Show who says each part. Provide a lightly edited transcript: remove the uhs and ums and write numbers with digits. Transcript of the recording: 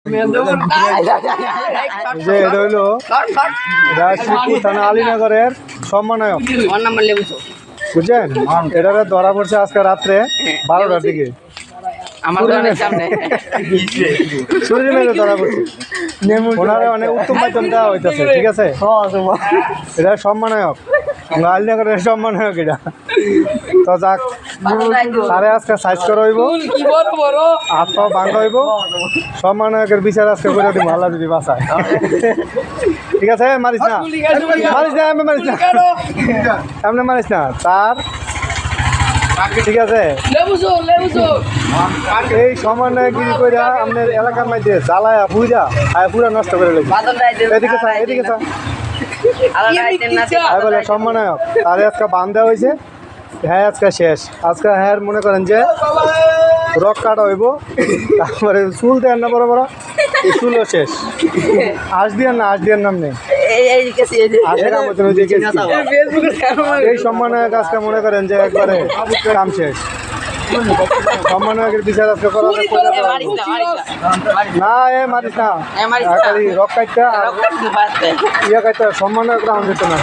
Speaker 1: যে এটা হইলো শিবপুর থানা আলীনগরের সম্মানায়ক, বুঝছেন? এটা ধরা পড়ছে আজকে রাত্রে 12টার দিকে। ধরা পড়ছে, ওনারা অনেক উত্তম মাধ্যম দেওয়া হইতেছে, ঠিক আছে? এটা সম্মানায়ক, আলীনগরের সম্মানায়ক এটা। তো যাক, তারে আজকে সাইজ করা হইব, হাত পা ভাঙা হইব, সম্মানায়কের বিচার আজকে করে দিব আল্লাহ যদি বাঁচায়। ঠিক আছে, মারিস না, মারিস না, এমনি মারিস না, এমনি মারিস না তার, ঠিক আছে? এই সমন্বয়গিরি করে আপনার এলাকার মধ্যে জ্বালায়া পুরা নষ্ট করে লেগে। এদিকে এদিকে বলে সম্মানায়ক তারে আজকে বান দেওয়া হয়েছে। হ্যাঁ, আজকে শেষ। আজকে হ্যাঁ মনে করেন যে রক কাটা হইব, তারপরে চুল দেন না বড় বড়, এই চুলও শেষ। আজ দিয়ার না, আজ দিয়ার নাম নেই, এই সম্মানায়ক আজকে মনে করেন যে একবারে কাম শেষ। সম্মানায়কের বিচার আজকে করা না, মারিস না, রক কাটটা ইয়া কাটটা সম্মানায়ক রাউন্ড দিত না।